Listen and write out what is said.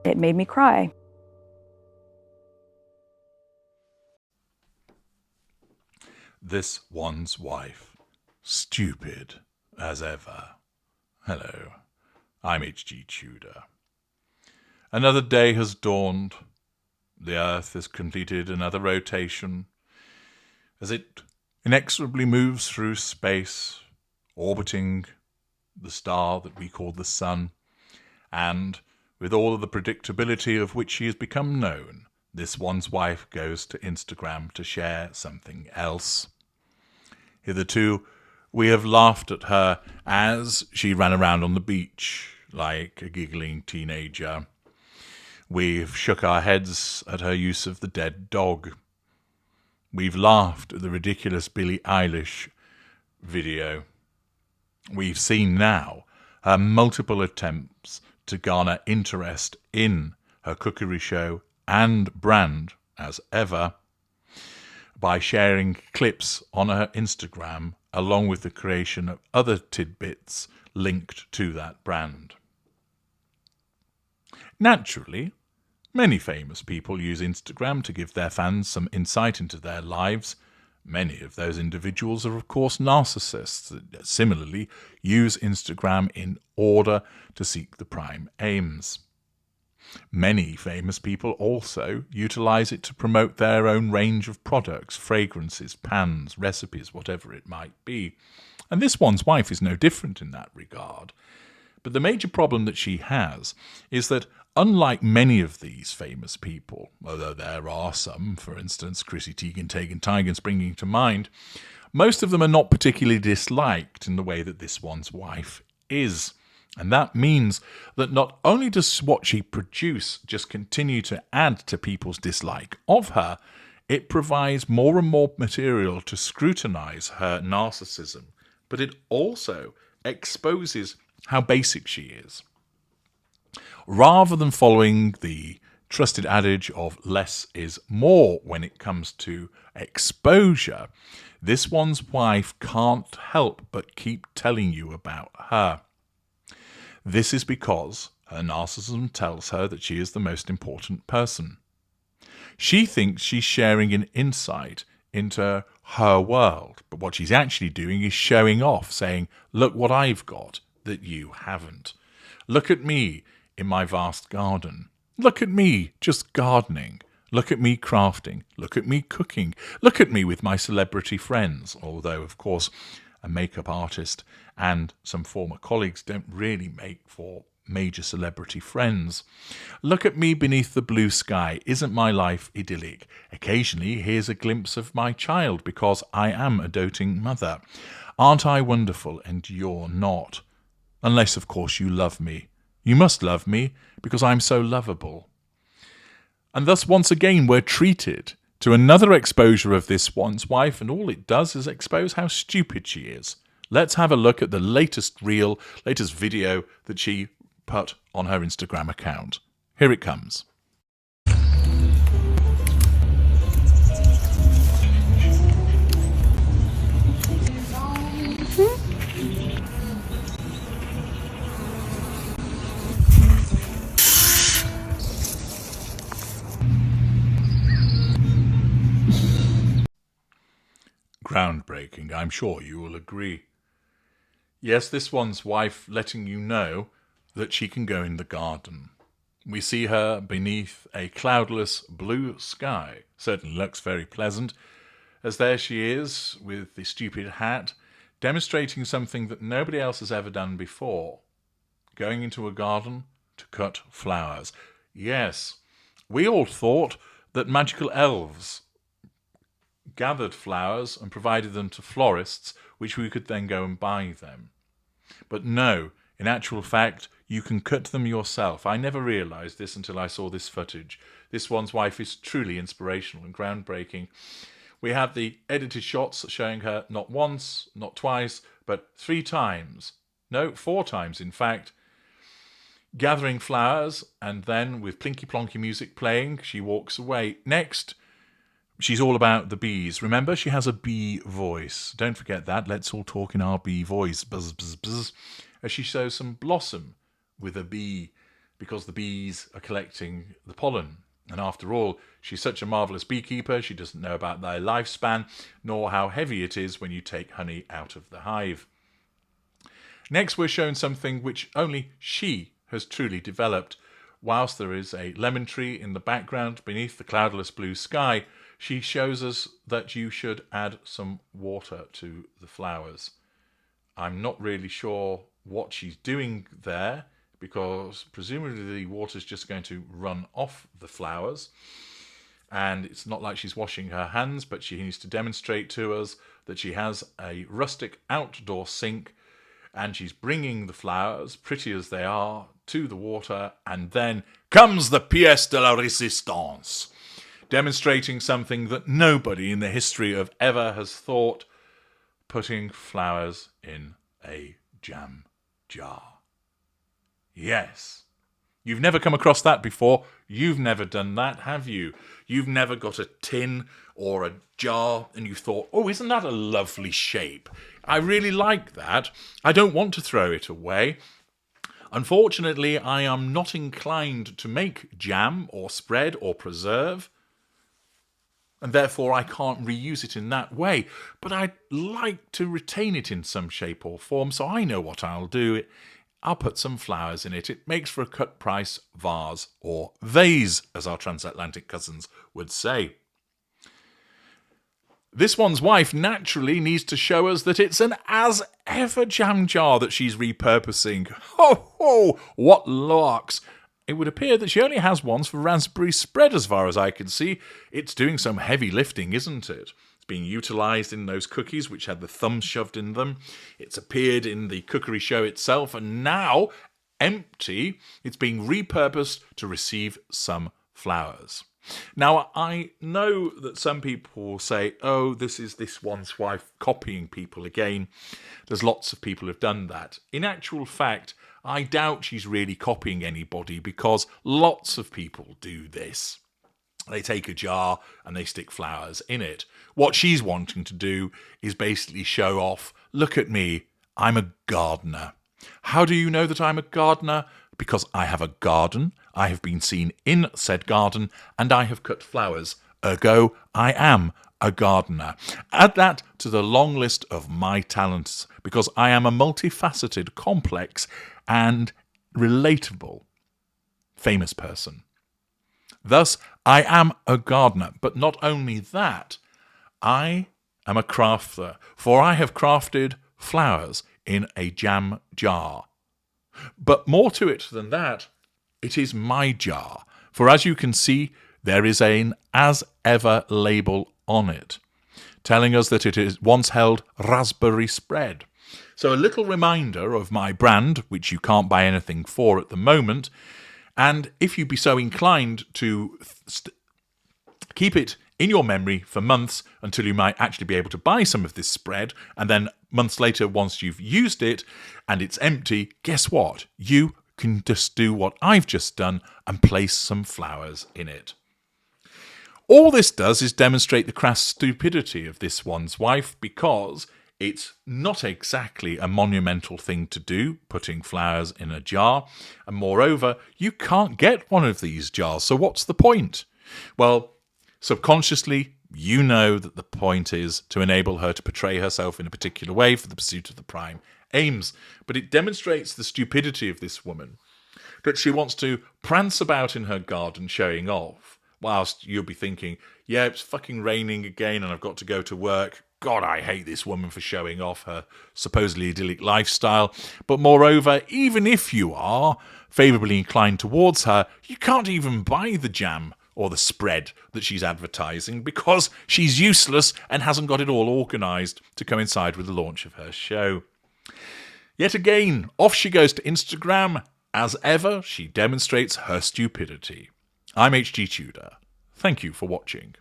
It made me cry. This one's wife. Stupid as ever. Hello, I'm H.G. Tudor. Another day has dawned. The Earth has completed another rotation as it inexorably moves through space, orbiting the star that we call the Sun, and with all of the predictability of which she has become known, this one's wife goes to Instagram to share something else. Hitherto, we have laughed at her as she ran around on the beach like a giggling teenager. We've shook our heads at her use of the dead dog. We've laughed at the ridiculous Billie Eilish video. We've seen now her multiple attempts to garner interest in her cookery show and brand, as ever, by sharing clips on her Instagram along with the creation of other tidbits linked to that brand. Naturally, many famous people use Instagram to give their fans some insight into their lives. Many of those individuals are, of course, narcissists that similarly use Instagram in order to seek the prime aims. Many famous people also utilize it to promote their own range of products, fragrances, pans, recipes, whatever it might be. And this one's wife is no different in that regard. But the major problem that she has is that, unlike many of these famous people, although there are some, for instance, Chrissy Teigen springing to mind, most of them are not particularly disliked in the way that this one's wife is. And that means that not only does what she produces just continue to add to people's dislike of her, it provides more and more material to scrutinize her narcissism, but it also exposes how basic she is. Rather than following the trusted adage of less is more when it comes to exposure, this one's wife can't help but keep telling you about her. This is because her narcissism tells her that she is the most important person. She thinks she's sharing an insight into her world, but what she's actually doing is showing off, saying, look what I've got that you haven't. Look at me in my vast garden. Look at me just gardening. Look at me crafting. Look at me cooking. Look at me with my celebrity friends, although, of course, a makeup artist and some former colleagues don't really make for major celebrity friends. Look at me beneath the blue sky. Isn't my life idyllic? Occasionally, here's a glimpse of my child because I am a doting mother. Aren't I wonderful and you're not? Unless, of course, you love me. You must love me because I'm so lovable. And thus, once again, we're treated to another exposure of this one's wife, and all it does is expose how stupid she is. Let's have a look at the latest video that she put on her Instagram account. Here it comes. Groundbreaking, I'm sure you will agree. Yes, this one's wife letting you know that she can go in the garden. We see her beneath a cloudless blue sky. Certainly looks very pleasant, as there she is with the stupid hat, demonstrating something that nobody else has ever done before. Going into a garden to cut flowers. Yes, we all thought that magical elves gathered flowers and provided them to florists, which we could then go and buy them. But no, in actual fact, you can cut them yourself. I never realised this until I saw this footage. This one's wife is truly inspirational and groundbreaking. We have the edited shots showing her not once, not twice, but 3 times. No, 4 times, in fact, gathering flowers, and then with plinky plonky music playing, she walks away. Next, she's all about the bees. Remember, she has a bee voice. Don't forget that. Let's all talk in our bee voice. Buzz, buzz, buzz. As she shows some blossom with a bee because the bees are collecting the pollen. And after all, she's such a marvellous beekeeper, she doesn't know about their lifespan, nor how heavy it is when you take honey out of the hive. Next, we're shown something which only she has truly developed. Whilst there is a lemon tree in the background beneath the cloudless blue sky, she shows us that you should add some water to the flowers. I'm not really sure what she's doing there, because presumably the water's just going to run off the flowers. And it's not like she's washing her hands, but she needs to demonstrate to us that she has a rustic outdoor sink, and she's bringing the flowers, pretty as they are, to the water, and then comes the pièce de la résistance, demonstrating something that nobody in the history of ever has thought: putting flowers in a jam jar. Yes. You've never come across that before. You've never done that, have you? You've never got a tin or a jar and you thought, oh, isn't that a lovely shape? I really like that. I don't want to throw it away. Unfortunately, I am not inclined to make jam or spread or preserve, and therefore I can't reuse it in that way. But I'd like to retain it in some shape or form, so I know what I'll do. I'll put some flowers in it. It makes for a cut price vase, or vase, as our transatlantic cousins would say. This one's wife naturally needs to show us that it's an as-ever jam jar that she's repurposing. Ho, ho, what larks! It would appear that she only has ones for raspberry spread as far as I can see. It's doing some heavy lifting, isn't it? It's being utilised in those cookies which had the thumb shoved in them. It's appeared in the cookery show itself, and now, empty, it's being repurposed to receive some flowers. Now, I know that some people will say, oh, this is this one's wife copying people again. There's lots of people who've done that. In actual fact, I doubt she's really copying anybody, because lots of people do this. They take a jar and they stick flowers in it. What she's wanting to do is basically show off, look at me, I'm a gardener. How do you know that I'm a gardener? Because I have a garden, I have been seen in said garden, and I have cut flowers. Ergo, I am a gardener. Add that to the long list of my talents, because I am a multifaceted, complex, and relatable famous person. Thus, I am a gardener, but not only that, I am a crafter, for I have crafted flowers in a jam jar. But more to it than that, it is my jar, for as you can see, there is an as ever label on it, telling us that it is once held raspberry spread. So a little reminder of my brand, which you can't buy anything for at the moment, and if you be so inclined to keep it in your memory for months until you might actually be able to buy some of this spread, and then months later, once you've used it and it's empty, guess what? You can just do what I've just done and place some flowers in it. All this does is demonstrate the crass stupidity of this one's wife, because it's not exactly a monumental thing to do, putting flowers in a jar, and moreover, you can't get one of these jars, so what's the point? Well, subconsciously, you know that the point is to enable her to portray herself in a particular way for the pursuit of the prime aims. But it demonstrates the stupidity of this woman, that she wants to prance about in her garden showing off, whilst you'll be thinking, yeah, it's fucking raining again and I've got to go to work. God, I hate this woman for showing off her supposedly idyllic lifestyle. But moreover, even if you are favourably inclined towards her, you can't even buy the jam or the spread that she's advertising, because she's useless and hasn't got it all organised to coincide with the launch of her show. Yet again, off she goes to Instagram. As ever, she demonstrates her stupidity. I'm HG Tudor. Thank you for watching.